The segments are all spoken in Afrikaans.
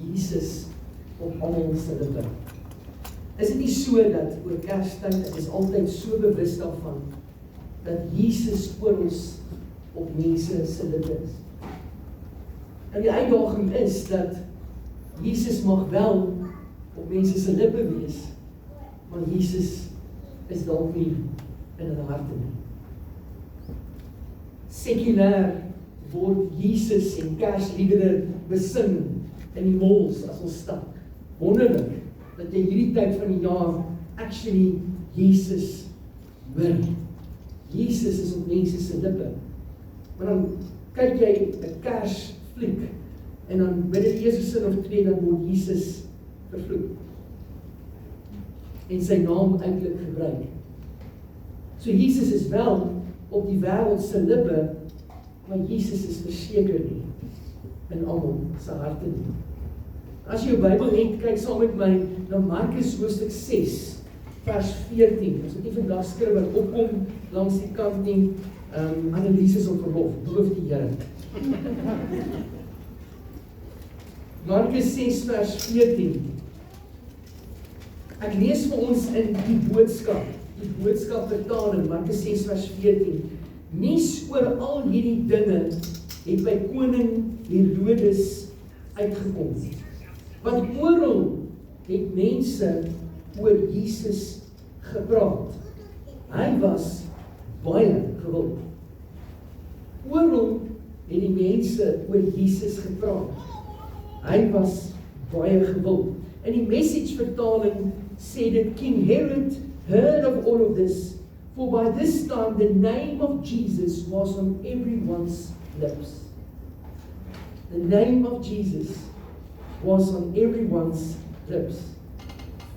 Jesus op almal se lippe. Is dit nie so dat oor Kerstyd, ek is altyd so bewus daarvan, dat Jesus oor ons op mense se lippe is. En die uitdaging is dat Jesus mag wel op mense se lippe wees, maar Jesus is dalk nie in hulle harte nie. Sekulêr word Jesus en Kersliedere besing in die malls as ons stap. Wonderlik dat jy hierdie tyd van die jaar actually Jesus hoor. Jesus is op mense se lippe. Maar dan kyk jy 'n Kersfliek en dan binne die eerste sin of twee dan word Jesus vervloek. En sy naam eintlik gebruik. So Jesus is wel op die wêreld se lippe, maar Jesus is verseker nie in almal se harte nie. As jy jou Bybel het, kyk saam met my na Markus hoofstuk 6 vers 14. Ons het nie vandag skrif wat opkom langs die kant nie. Annelies is op verlof, loof die Here. Markus 6 vers 14. Ek lees vir ons in die boodskap vertaling, Markus 6 vers 14. Nuus oor al hierdie dinge het by koning Herodes uitgekom. Want oral het mense oor Jesus gepraat. Hy was baie gewild. Oral het die mense oor Jesus gepraat. Hy was baie gewild. In die Message vertaling sê dit, King Herod heard of all of this, for by this time the name of Jesus was on everyone's lips. The name of Jesus was on everyone's lips.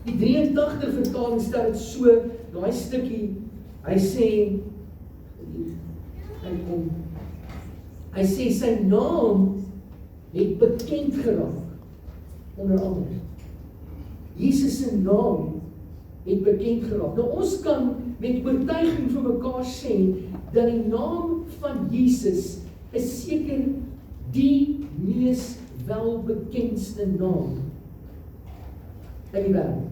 Die 83 vertaling stel dit so, daai stukkie, hy sê sy naam het bekend geraak onder almal. Jesus se naam het bekend geraak. Nou ons kan met oortuiging vir mekaar sê dat die naam van Jesus is seker die mees welbekendste naam in die wêreld.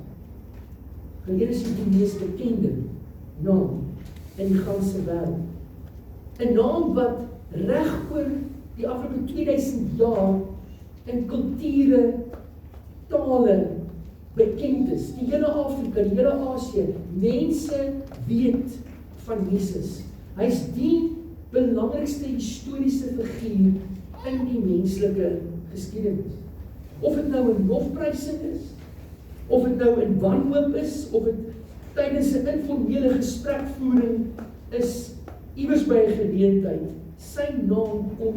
Dit is die mees bekende naam in die ganse wêreld. 'n naam wat reg oor die afgelope 2000 jaar in kulture, tale bekend is. Die hele Afrika, die hele Asië, mense weet van Jesus. Hy is die belangrikste historiese figuur in die menslike geskiedenis. Of dit nou 'n lofprysing is, of dit nou in wanhoop is, of dit tydens 'n informele gesprekvoering is, iewers by 'n geleentheid, sy naam kom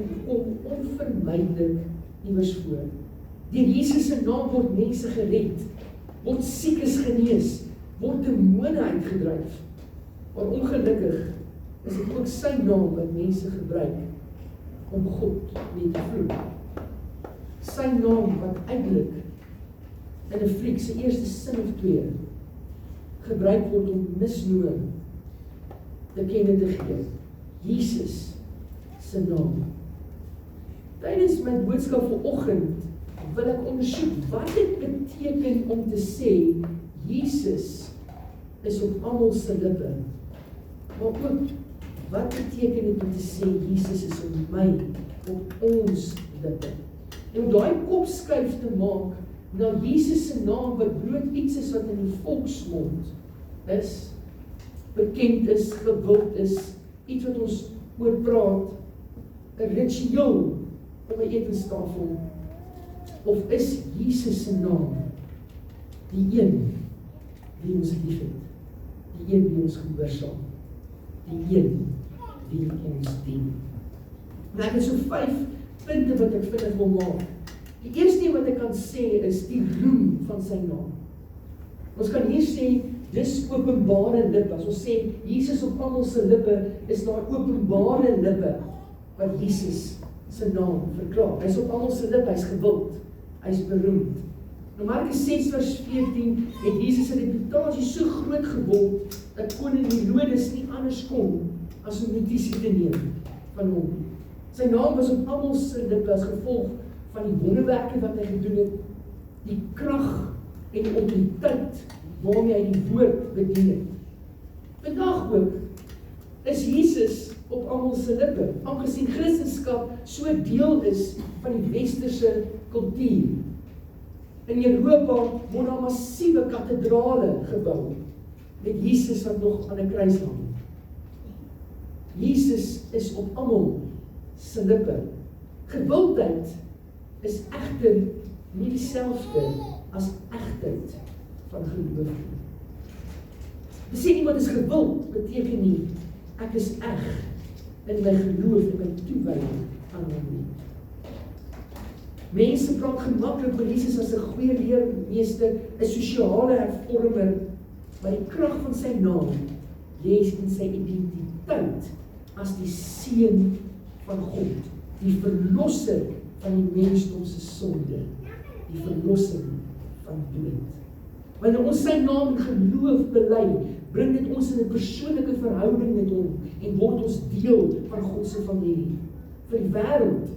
onvermydelik iewers voor. Deur Jesus se naam word mense gered, word siekes genees, word demone uitgedryf. Maar ongelukkig is dit ook sy naam wat mense gebruik om God mee te vloek. Sy naam wat eintlik in 'n fliek se eerste sin of twee gebruik word om misnoor te kenne te gee. Jesus se naam. Tydens my boodskap vanoggend wil ek ondersoek wat dit beteken om te sê Jesus is op almal se lippe. Maar ook wat beteken dit om te sê Jesus is op my, op ons lippe. En om daai kopskuif te maak na Jesus se naam wat bloot iets is wat in die volksmond is, bekend is, gewild is, iets wat ons oor praat, 'n ritueel op 'n etenstafel, of is Jesus se naam die een wie ons liefhet, die een wie ons gehoorsaam, die een wie ons dien. Nou ek het so 5 punte wat ek vinnig wil maak. Die eerste wat ek kan sê is die roem van sy naam. Ons kan hier sê, dis openbare lippe. As ons sê, Jesus op almal se lippe, is daar openbare lippe wat Jesus se naam verklaar. Hy is op almal se lippe, hy is gewild, hy is beroemd. Nou Markus 6 vers 14 het Jesus se reputasie so groot geword, dat koning Herodes nie anders kon as om notisie te neem van hom. Sy naam was op almal se lippe as gevolg van die wonderwerke wat hy gedoen het, die krag en die autoriteit waarmee hy die woord bedien het. Vandag ook is Jesus op almal se lippe, aangesien Christendom so deel is van die westerse kultuur. In Europa word daar massiewe kathedrale gebou met Jesus wat nog aan 'n kruis hang. Jesus is op almal se lippe. Gewildheid is egter nie dieselfde as egtheid van geloof nie. Te sê iemand is gewild beteken nie ek is eg in my geloof en my toewyding aan hom nie. Mense praat gemaklik oor Jesus as 'n goeie leermeester, 'n sosiale hervormer, maar die krag van sy naam lê in sy identiteit as die seun van God, die verlosser van die mensdom se sonde, die verlossing van dood. Wanneer ons sy naam in geloof bely, bring dit ons in 'n persoonlike verhouding met hom en word ons deel van God se familie. Vir die wêreld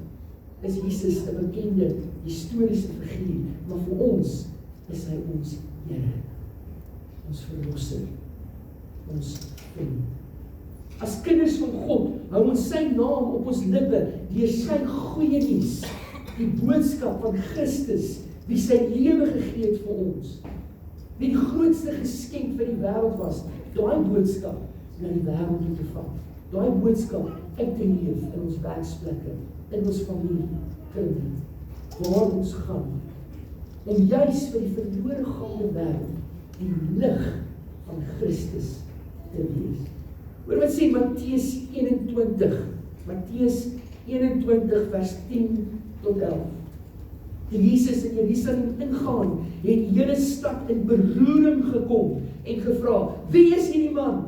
is Jesus 'n bekende historiese figuur, maar vir ons is hy ons Here, ons verlosser, ons vriend. As kinders van God hou ons sy naam op ons lippe deur sy goeie nuus, die boodskap van Christus, wie sy lewe gegee het vir ons, wie die grootste geskenk vir die wêreld was, daai boodskap na die wêreld toe te vat, daai boodskap uit te leef in ons werksplekke, in ons familie, kringe, waar ons gaan, om juis vir die verlore gaande wêreld die lig van Christus te wees. Hoor wat sê Matteus 21, Matteus 21 vers 10 tot 11. Toe Jesus in Jerusalem ingaan, het die hele stad in beroering gekom en gevra, wie is hierdie man?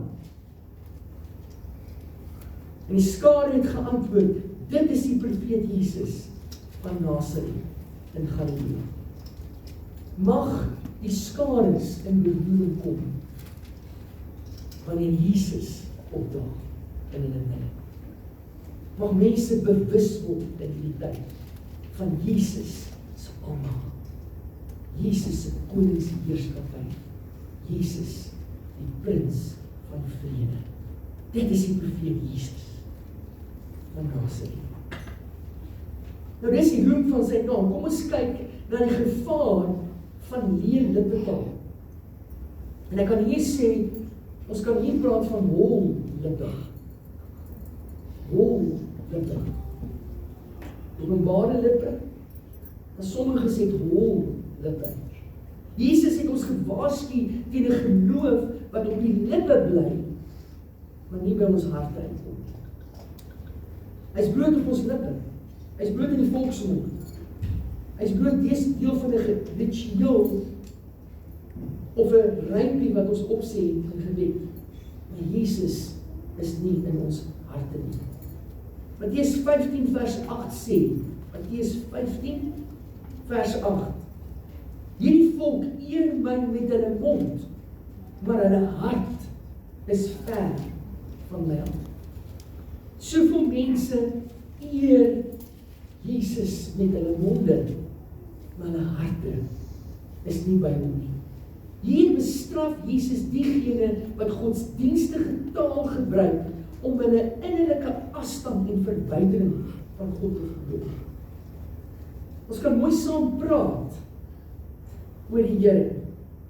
En die skare het geantwoord, dit is die profeet Jesus van Nasaret in Galilea. Mag die skares in beroering kom wanneer Jesus opdaag in hulle midde. Mag mense bewus word in die tyd van Jesus se almag. Jesus se koningsheerskappy. Jesus die prins van vrede. Dit is die profeet Jesus van Nasaret. Nou dis die roem van sy naam. Kom ons kyk na die gevaar van leer lippetaal. En ek kan hier sê, ons kan hier praat van hol lippe. Hol lippe. Openbare lippe. En sommige sê hol lippe. Jesus het ons gewaarsku teen 'n geloof wat op die lippe bly, maar nie by ons harte uitkom. Hy's bloot op ons lippe. Hy's bloot in die volksmond. Hy's bloot deel van 'n ritueel of 'n rympie wat ons opsê in gebed. Maar Jesus is nie in ons harte nie. Matteus 15 vers 8 sê, Matteus 15 vers 8, hierdie volk eer my met hulle mond, maar hulle hart is ver van my af. Soveel mense eer Jesus met hulle monde, maar hulle harte is nie by hom nie. Hier bestraf Jesus diegene wat godsdienstige taal gebruik om hulle innerlike afstand en verwydering van God te verhoog. Ons kan mooi saam praat oor die Here,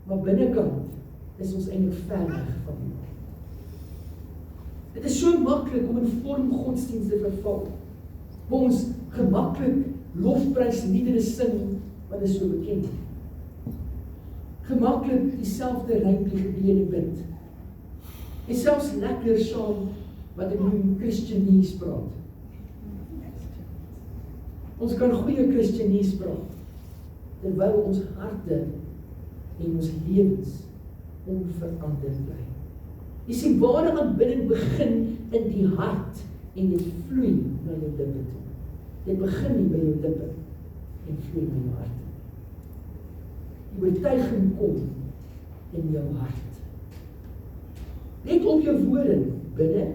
maar binnekant is ons eintlik ver weg van hom. Dit is so maklik om in vorm godsdienst te verval, waar ons gemaklik lofprysliedere sing, wat is so bekend. Gemaklik dieselfde rympie gebede bid. En selfs lekker saam wat ek noem Christianese praat. Ons kan goeie Christianese praat, terwyl ons harte en ons lewens onveranderd bly. Jy sien, ware aanbidding begin in die hart en dit vloei na jou lippe toe. Dit begin nie by jou lippe en vloei na jou hart. Die oortuiging kom in jou hart. Let op jou woorde binne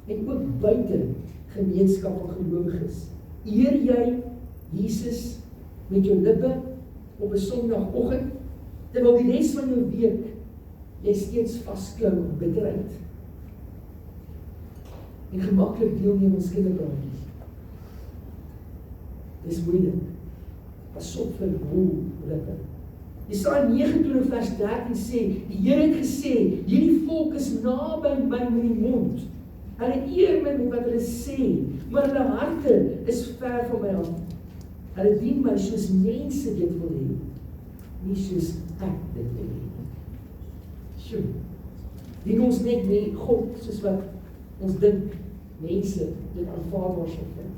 en ook buite gemeenskap van gelowiges. Eer jy Jesus met jou lippe op 'n Sondagoggend, terwyl die res van jou week jy steeds vasklou aan bitterheid en gemaklik deelneem aan kinderpraatjies. Dis moeilik. Pas op vir hol lippe. Jesaja 29 vers 13 sê, die Here het gesê, hierdie volk is naby my met die mond. Hulle eer my met wat hulle sê, maar hulle harte is ver van my af. Hulle dien my soos mense dit wil hê, nie soos ek dit wil hê. Sjoe, dien ons net nie God soos wat ons dink mense dit aanvaarbaar sal vind.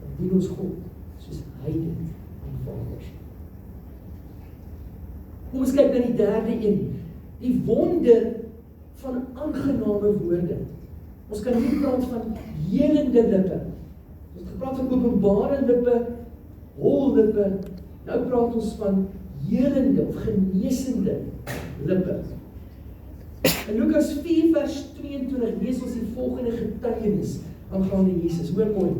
Of dien ons God soos hy dit aanvaarbaar sal. Kom ons kyk na die derde een, die wonder van aangename woorde. Ons kan nie praat van helende lippe. Ons gepraat van openbare lippe, hol lippe, nou praat ons van helende of genesende lippe. In Lukas 4 vers 22 lees ons die volgende getuienis aangaande Jesus. Hoor mooi,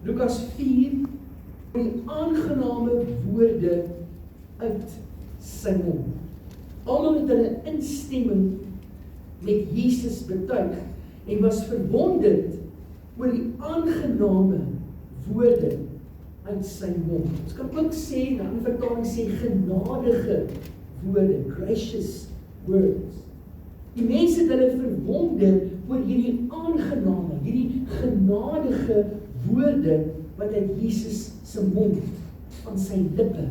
Lukas 4, die aangename woorde uit sy mond. Almal het hulle instemming met Jesus betuig en was verwonderd oor die aangename woorde uit sy mond. Ons kan ook sê, na 'n vertaling sê, genadige woorde, gracious words. Die mense het hulle verwonder oor hierdie aangename, hierdie genadige woorde wat uit Jesus se mond, van sy lippe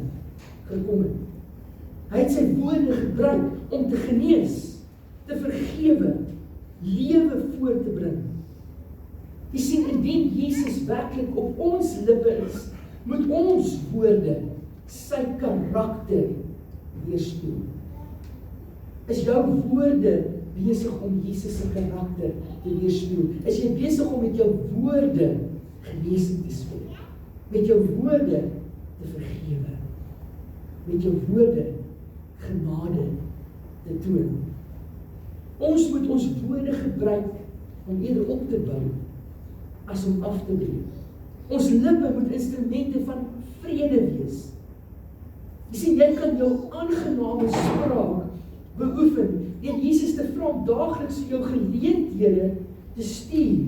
gekom het. Hy het sy woorde gebruik om te genees, te vergewe, lewe voor te bring. Jy sien, indien Jesus werklik op ons lippe is, moet ons woorde sy karakter weerspieël. Is jou woorde besig om Jesus se karakter te weerspieël? Is jy besig om met jou woorde genesing te spreek? Met jou woorde te vergewe? Met jou woorde genade te toon? Ons moet ons woorde gebruik om eerder op te bou as om af te breek. Ons lippe moet instrumente van vrede wees. Jy sien, jy kan jou aangename spraak beoefen en Jesus te vra om daagliks vir jou geleenthede te stuur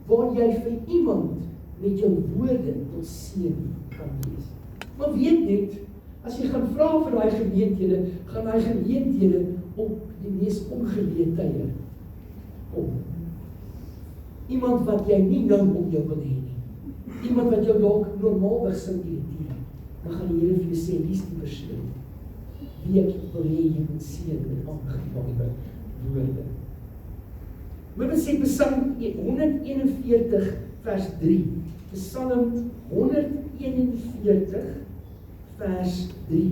waar jy vir iemand met jou woorde tot seën kan wees. Maar weet net, as jy gaan vra vir daai geleenthede, gaan daai geleenthede op die mees ongeleë tye kom. Iemand wat jy nie nou om jou wil hê nie. Iemand wat jou dalk normaalweg sou irriteer. Dan gaan die Here vir jou sê, wie is die persoon wie ek wil hê jy moet seën met aangename woorde. Moet ons sê Psalm 141 vers 3. Psalm 141 vers 3.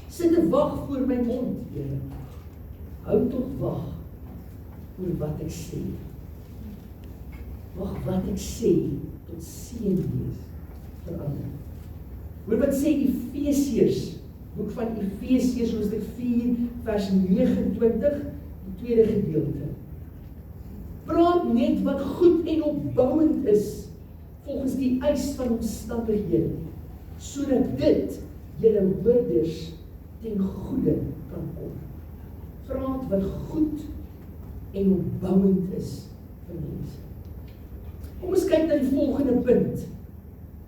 Sit 'n wag voor my mond, Here. Hou tot wag oor wat ek sê. Wag wat ek sê tot seën wees vir ander. Hoor wat sê Efesiërs, boek van Efesiërs hoofstuk 4 vers 29, die tweede gedeelte. Praat net wat goed en opbouend is volgens die eis van omstandighede, sodat dit julle hoorders ten goeie kan kom. Praat wat goed en opbouend is vir mense. Kom ons kyk na die volgende punt.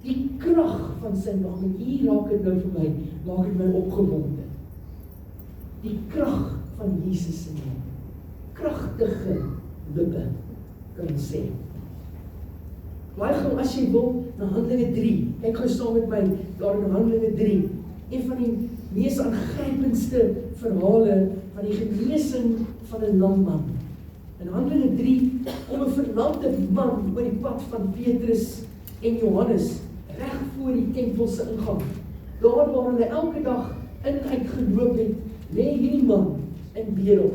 Die krag van sy naam. En hier raak dit nou vir my, maak dit my opgewonde. Die krag van Jesus se naam. Kragtige lippe, kan ons sê. Laai gou as jy wil na Handelinge 3. Kyk gou saam met my daar in Handelinge 3. Een van die mees aangrypendste verhale van die genesing van 'n lam man. In Handelinge 3 om 'n verlamde man oor die pad van Petrus en Johannes reg voor die tempel se ingang. Daar waar hulle elke dag in en uit geloop het, lê hierdie man in bedel.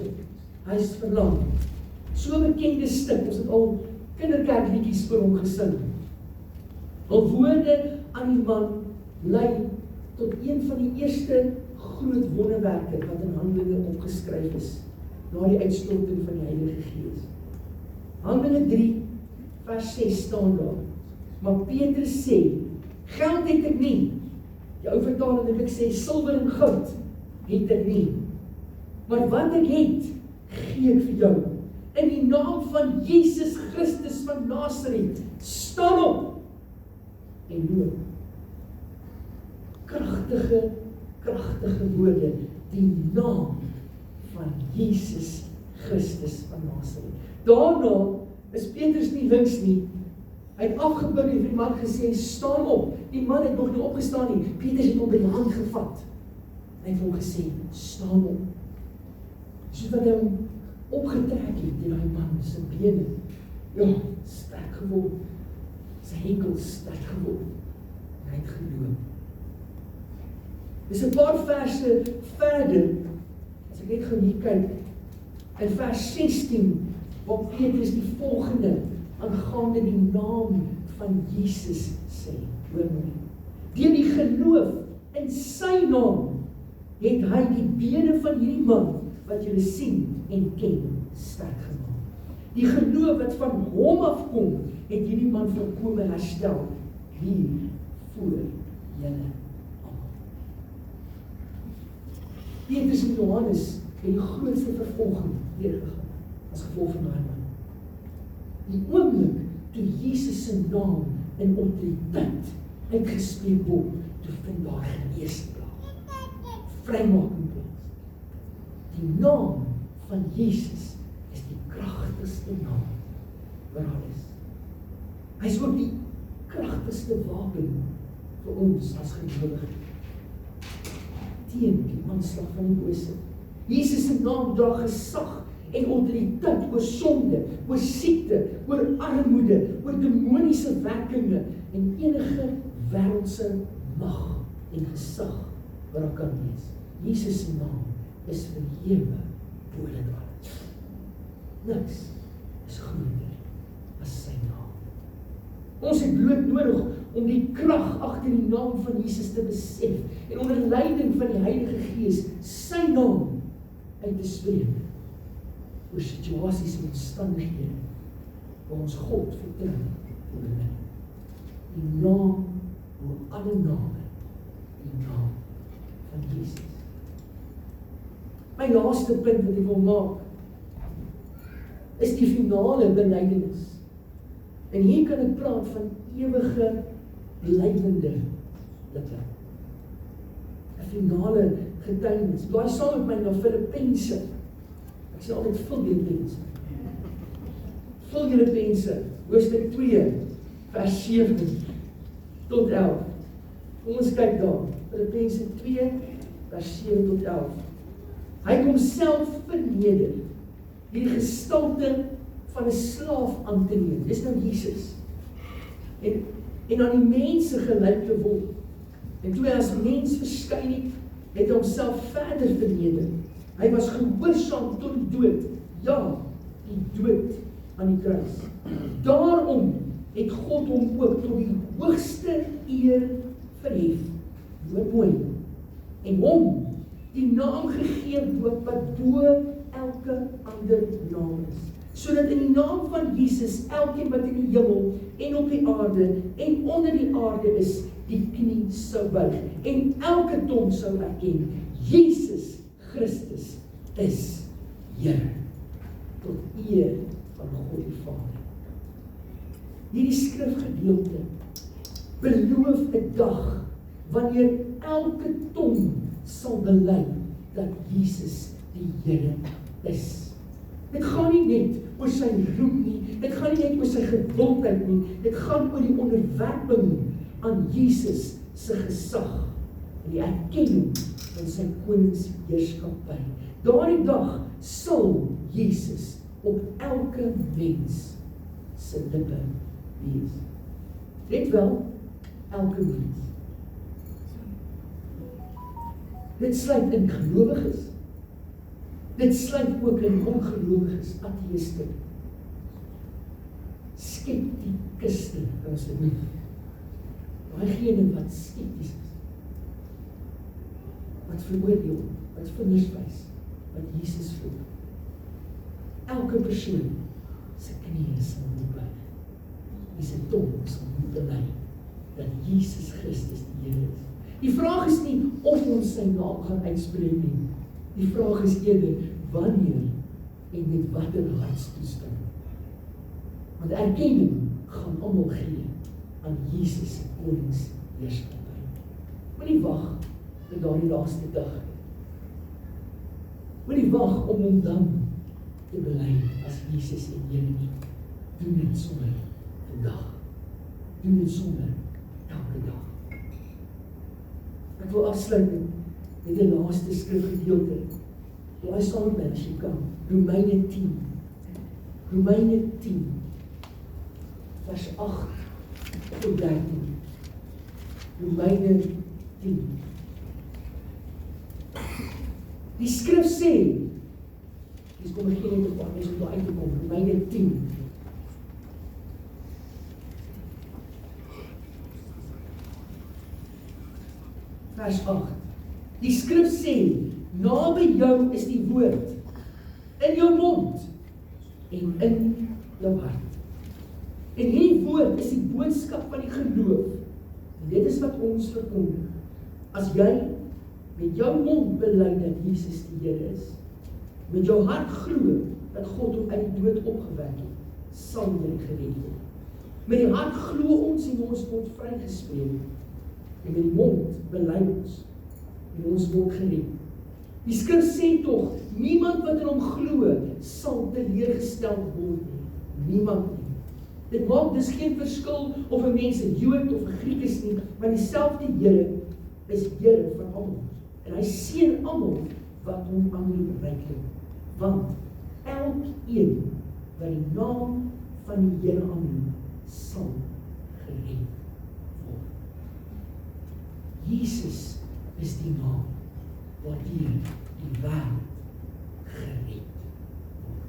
Hy is verlam. So 'n bekende stuk, ons het al kinderkerkliedjies vir hom gesing. Al woorde aan die man lei tot een van die eerste groot wonderwerke wat in Handelinge opgeskryf is, na die uitstorting van die Heilige Gees. Handelinge 3 vers 6 staan daar. Maar Petrus sê, Geld het ek nie. Die ou vertaling het ek sê, silwer en goud het ek nie. Maar wat ek het, gee ek vir jou. In die naam van Jesus Christus van Nasaret, staan op en loop. Kragtige woorde, die naam van Jesus Christus van Nasaret. Daarna is Petrus nie links nie. Hy het afgebuk en vir die man gesê, staan op. Die man het nog nie opgestaan nie. Petrus het hom by die hand gevat. Hy het hom gesê, staan op. Soos wat hy hom opgetrek het, die man, sy bene, ja, sterk geword. Sy enkel sterk geword. En hy het geloop. Dis 'n paar verse verder, as ek net gou hier kyk, in vers 16, waar Petrus die volgende aangaande die naam van Jesus sê, hoor my. Deur die geloof in sy naam het hy die bene van hierdie man wat julle sien en ken sterk gemaak. Die geloof wat van hom afkom, het hierdie man volkome herstel hier voor julle almal. Petrus en Johannes het die grootste vervolging deurgegaan as gevolg van daai man. Die oomblik toe Jesus se naam in autoriteit uitgespreek word, toe vind daar genesing plaas. Vrymaking plaas. Die naam van Jesus is die kragtigste naam wat daar is. Hy is ook die kragtigste wapen vir ons as gelowiges teen die aanslag van die bose. Jesus se naam dra gesag en autoriteit oor sonde, oor siekte, oor armoede, oor demoniese werkinge en enige wêreldse mag en gesag wat daar kan wees. Jesus se naam is verhewe bo dit alles. Niks is groter as sy naam. Ons het bloot nodig om die krag agter die naam van Jesus te besef en onder leiding van die Heilige Gees sy naam uit te spreek oor situasies en omstandighede waar ons God vertrou vir hulle. Die naam oor alle name, die naam van Jesus. My laaste punt wat ek wil maak is die finale belydenis. En hier kan ek praat van ewige blywende lippe. 'n Finale getuienis. Blaai saam met my na Filippense. Ek sê altyd Filippense. Filippense, hoofstuk 2, vers 7 tot 11. Kom ons kyk daar. Filippense 2, vers 7 tot 11. Hy kom self verneder, die gestalte van 'n slaaf aan te neem. Dis nou Jesus. En aan die mense gelyk te word. En toe hy as mens verskyn het, het hy homself verder verneder. Hy was gehoorsaam tot die dood. Ja, die dood aan die kruis. Daarom het God hom ook tot die hoogste eer verhef. Hoor mooi. En hom die naam gegee wat bo elke ander naam is. Sodat in die naam van Jesus elkeen wat in die hemel en op die aarde en onder die aarde is, die knie sou buig en elke tong sou erken, Jesus Christus is Here, tot eer van God die Vader. Hierdie skrifgedeelte beloof 'n dag wanneer elke tong sal bely dat Jesus die Here is. Dit gaan nie net oor sy roem nie, dit gaan nie net oor sy gewildheid nie, dit gaan oor die onderwerping aan Jesus se gesag en die erkenning van sy koningsheerskappy. Daardie dag sal Jesus op elke mens se lippe wees. Let wel, elke mens. Dit sluit in gelowiges. Dit sluit ook in ongelowiges, ateïste, skeptikuste, as dit nie. Diegene wat skepties is, wat veroordeel, wat vonnis wys, wat Jesus voel. Elke persoon se knie sal moet buig, die se tong sal moet bely dat Jesus Christus die Here is. Die vraag is nie of ons sy naam gaan uitspreek nie. Die vraag is eerder wanneer en met watter hartstoestand. Want erkenning gaan almal gee aan Jesus se koningsheerskappy. Moenie wag tot daardie laaste dag. Moenie wag om hom dan te bely as Jesus en Here nie. Doen dit sommer vandag. Doen dit sommer elke dag. Ek wil afsluit met 'n laaste skrifgedeelte. Laai saam met my as jy kan. Romeine 10. Romeine 10 vers 8 tot 13. Romeine 10. Die skrif sê, dis kom ek gee net 'n paar mense om daar uit te kom. Romeine 10. Vers 8. Die skrif sê, naby jou is die woord, in jou mond en in jou hart. En hierdie woord is die boodskap van die geloof. En dit is wat ons verkondig. As jy met jou mond bely dat Jesus die Here is, met jou hart glo dat God hom uit die dood opgewek het, sal jy gered word. Met die hart glo ons en ons word vrygespreek. En met die mond bely ons en ons word gered. Die skrif sê tog, niemand wat in hom glo sal teleurgestel word nie. Niemand nie. Dit maak dus geen verskil of 'n mens 'n Jood of 'n Griek is nie, want dieselfde Here is Here van almal. En hy seën almal wat hom aanroep ryklik. Want elkeen wat die naam van die Here aanroep, sal gered word. Jesus is die naam waardeur die wêreld gered word.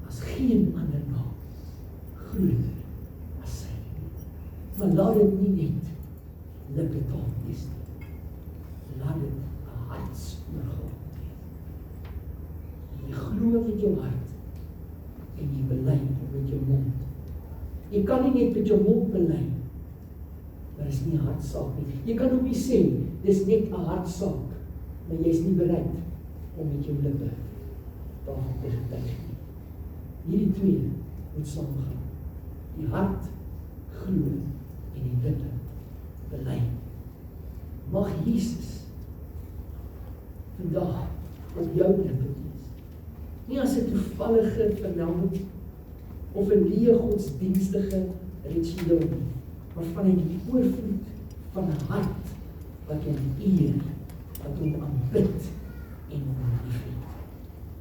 As geen ander naam groter as sy. Maar laat dit nie net lippetaal wees nie. Laat dit 'n hartsoorgawe wees. Jy glo met jou hart en jy bely met jou mond. Jy kan nie net met jou mond bely, maar is nie 'n hartsaak nie. Jy kan ook nie sê, dis net 'n hartsaak, maar jy is nie bereid om met jou lippe daarvan te getuig nie. Hierdie twee moet saamgaan. Die hart glo en die lippe bely. Mag Jesus vandag op jou lippe wees. Nie as 'n toevallige vermelding of 'n leë godsdienstige ritueel nie, maar vanuit die oorvloed van 'n hart wat hom eer, wat hom aanbid en hom liefhet.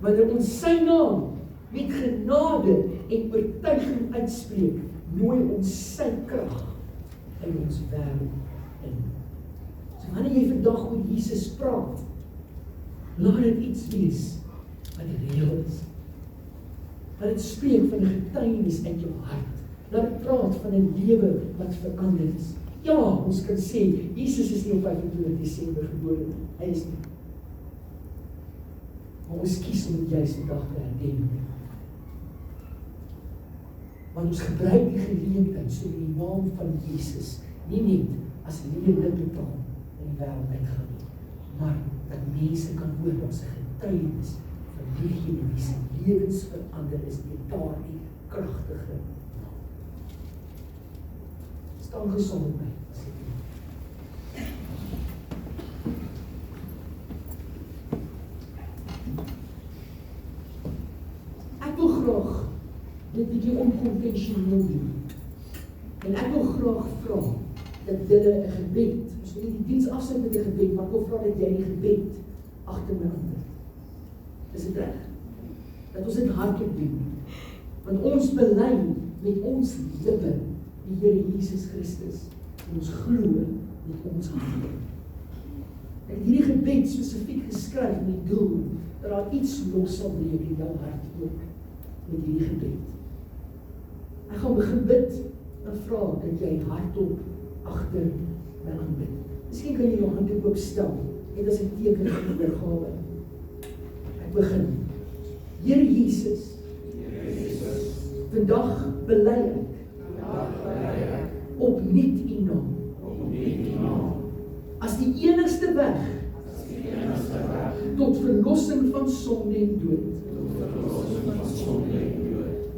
Wanneer ons sy naam met genade en oortuiging uitspreek, nooi ons sy krag in ons wêreld in. So wanneer jy vandag oor Jesus praat, laat dit iets wees wat reël is. Laat dit spreek van 'n getuienis uit jou hart. Laat dit praat van 'n lewe wat verander is. Ja, ons kan sê, Jesus is nie op 25 Desember gebore nie. Hy is nie. Maar ons kies om dit juist vandag te herdenk. Want ons gebruik die geleentheid so die naam van Jesus nie net as 'n lewe lippetaal in die wêreld uitgaan nie, maar dat mense kan hoor wat 'n getuienis van diegene wie se lewens verander is deur daardie kragtige naam. Staan gesond met my. Ek wil graag dit bietjie onkonvensioneel doen. En ek wil graag vra dat julle 'n gebed, ons wil nie die diens afsluit met 'n gebed, maar ek wil vra dat jy die gebed agter my antwoord. Is dit reg? Dat ons dit hardop doen. Want ons bely met ons lippe die Here Jesus Christus en ons glo met ons harte. Ek het hierdie gebed spesifiek geskryf met die doel dat daar iets los sal breek in jou hart ook met hierdie gebed. Ek gaan begin bid en vra dat jy hardop agter my aanbid. Miskien kan jy jou hande oopstel net as 'n teken van oorgawe. Ek begin. Here Jesus, vandag bely ek opnuut U naam die enigste weg tot verlossing van sonde en dood.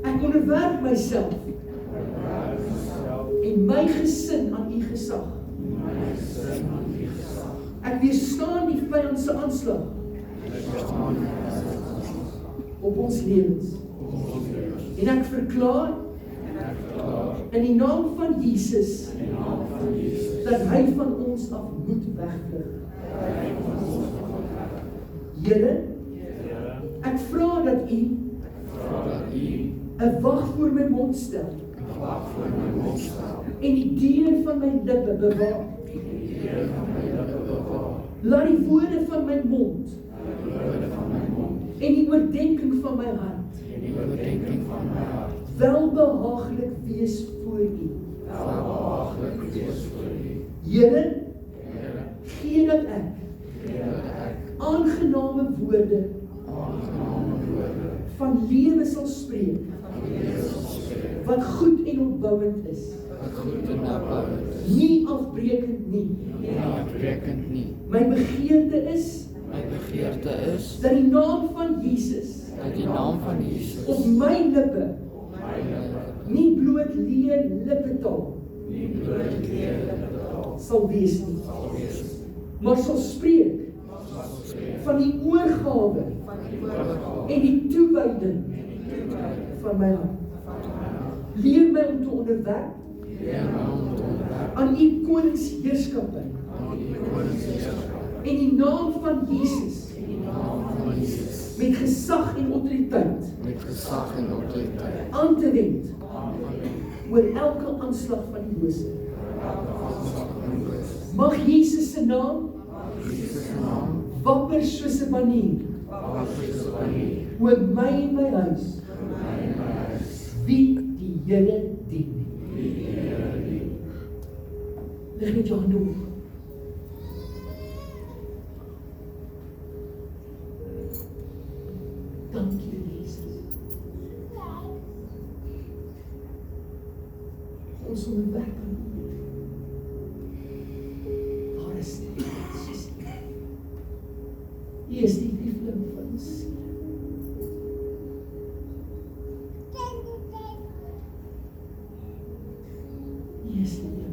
Ek onderwerp myself en my gesin aan u gesag. Ek weerstaan die vyand se aanslag op ons lewens. En ek verklaar in die naam van Jesus dat hy van ons af moet wegvlug. Here, ek vra dat u 'n wag voor my mond stel en die deur van my lippe bewaar. Laat die woorde van my mond en die oordeenking van my hart welbehaaglik wees voor u. Here, gee dat ek aangename woorde van lewe sal spreek, wat goed en opbouend is, nie afbrekend nie. My begeerte is dat die naam van Jesus op my lippe nie bloot leer lippetaal sal wees nie, maar sal spreek van die oorgawe en die toewyding van my hart. Leer my om te onderwerp aan u koningsheerskappy en die naam van Jesus met gesag en autoriteit aan te wend oor elke aanslag van die bose. Mag Jesus se naam wapper soos 'n banier oor my en my huis, wie die Here dien. Lig net jou hande op. Dankie Jesus. Ons onderwerp aan U. Daar is nie soos U. U is die liefling van ons siel. U is lewe,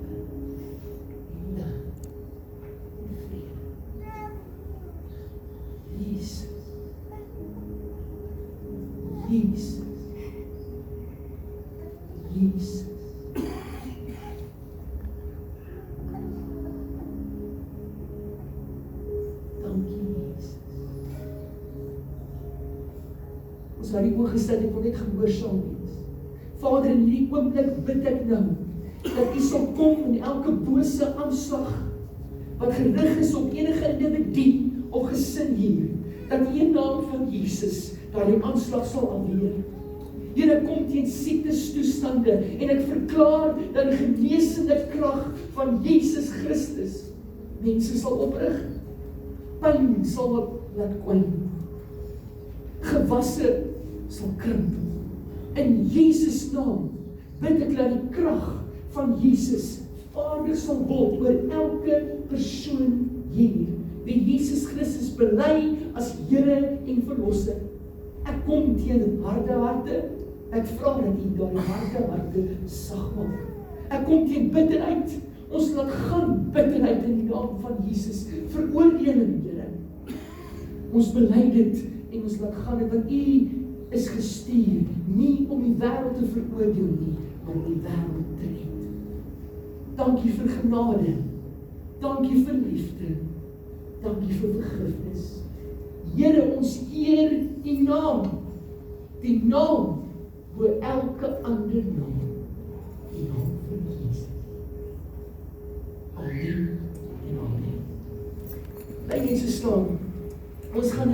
lig en vrede. Jesus. Jesus. Jesus. Dankie Jesus. Ons het die oog gesluit, ek wil net gehoorsaam wees. Vader, in hierdie oomblik bid ek nou dat U sal kom in elke bose aanslag wat gerig is op enige individu of gesin hier, dat U in naam van Jesus daardie aanslag sal alweer. Here, kom teen siektestoestande en ek verklaar dat die genesende krag van Jesus Christus mense sal oprig. Pyn sal laat kwyn. Gewasse sal krimp. In Jesus naam bid ek dat die krag van Jesus vaardig sal word oor elke persoon hier, wie Jesus Christus bely as Here en Verlosser. Ek kom teen harde harte, ek vra dat U daardie harde harte sag maak. Ek kom teen bitterheid, ons laat gaan bitterheid in die naam van Jesus, veroordeling, Here. Ons bely dit en ons laat gaan, want U is gestuur, nie om die wêreld te veroordeel nie, maar om die wêreld te red. Dankie vir genade, dankie vir liefde, dankie vir vergifnis. Here, ons eer U naam, die naam bo elke ander naam, die naam van Jesus. Amen en amen. Bly mense staan, ons gaan